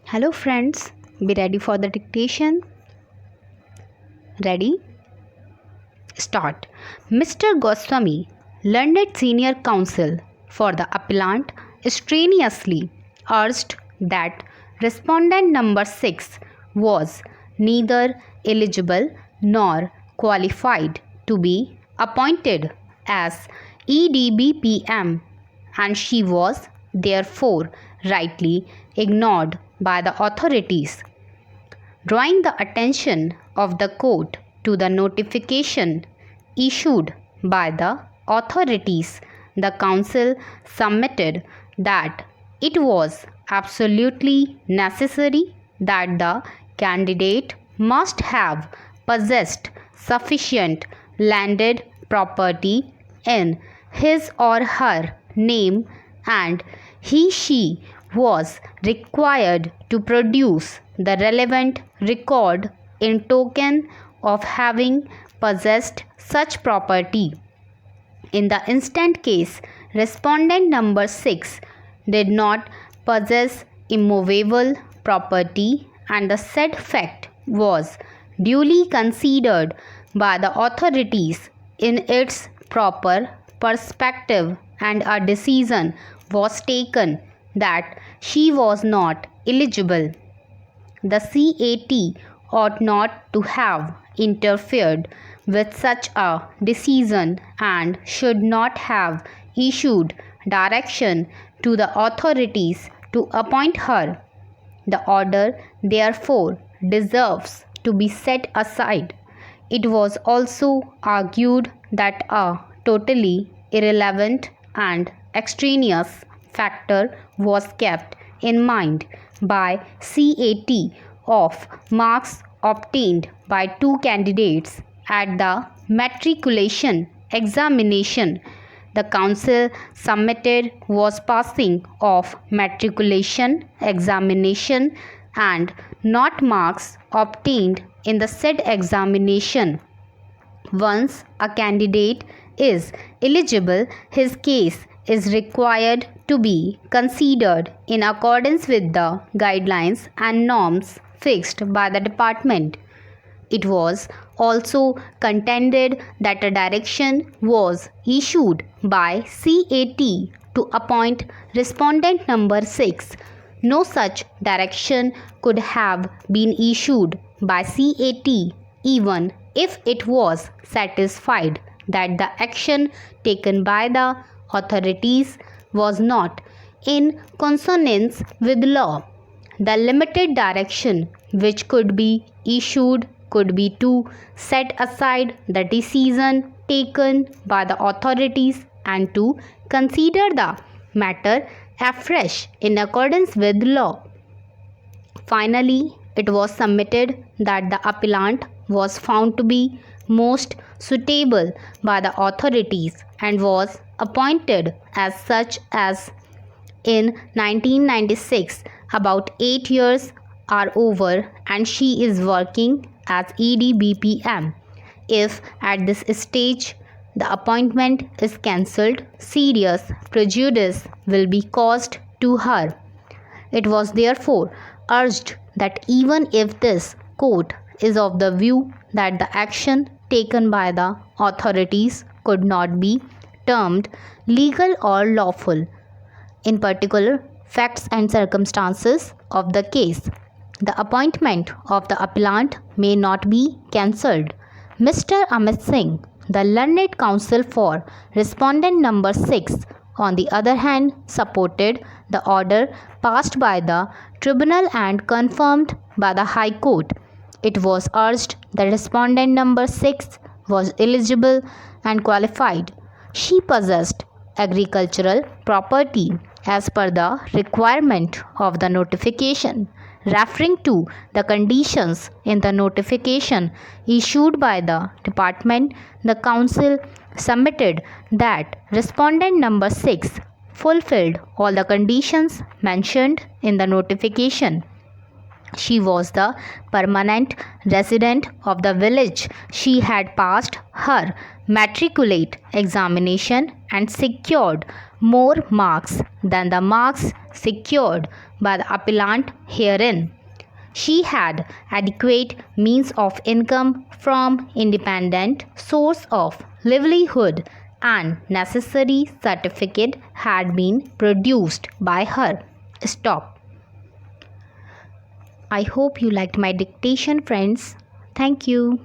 Hello friends, be ready for the dictation. Ready? Start. Mr. Goswami, learned senior counsel for the appellant, strenuously urged that respondent number 6 was neither eligible nor qualified to be appointed as EDBPM, and she was therefore rightly ignored by the authorities. Drawing the attention of the court to the notification issued by the authorities, the council submitted that it was absolutely necessary that the candidate must have possessed sufficient landed property in his or her name, and she was required to produce the relevant record in token of having possessed such property. In the instant case, respondent number 6 did not possess immovable property, and the said fact was duly considered by the authorities in its proper perspective, and a decision was taken that she was not eligible. The CAT ought not to have interfered with such a decision and should not have issued direction to the authorities to appoint her. The order therefore deserves to be set aside. It was also argued that a totally irrelevant and extraneous factor was kept in mind by CAT of marks obtained by two candidates at the matriculation examination. The council submitted was passing of matriculation examination and not marks obtained in the said examination. Once a candidate is eligible, his case is required to be considered in accordance with the guidelines and norms fixed by the department. It was also contended that a direction was issued by CAT to appoint respondent number 6. No such direction could have been issued by CAT even if it was satisfied that the action taken by the authorities was not in consonance with law. The limited direction which could be issued could be to set aside the decision taken by the authorities and to consider the matter afresh in accordance with law. Finally, it was submitted that the appellant was found to be most suitable by the authorities and was appointed as such as in 1996. About 8 years are over and she is working as EDBPM. If at this stage the appointment is cancelled, serious prejudice will be caused to her. It was therefore urged that even if this court is of the view that the action taken by the authorities could not be termed legal or lawful, in particular facts and circumstances of the case, the appointment of the appellant may not be cancelled. Mr. Amit Singh, the learned counsel for respondent number 6, on the other hand, supported the order passed by the tribunal and confirmed by the High Court. It was urged that respondent number 6 was eligible and qualified. She possessed agricultural property as per the requirement of the notification. Referring to the conditions in the notification issued by the department, the council submitted that respondent number 6 fulfilled all the conditions mentioned in the notification. She was the permanent resident of the village. She had passed her matriculate examination and secured more marks than the marks secured by the appellant herein. She had adequate means of income from independent source of livelihood, and necessary certificate had been produced by her. Stop. I hope you liked my dictation, friends. Thank you.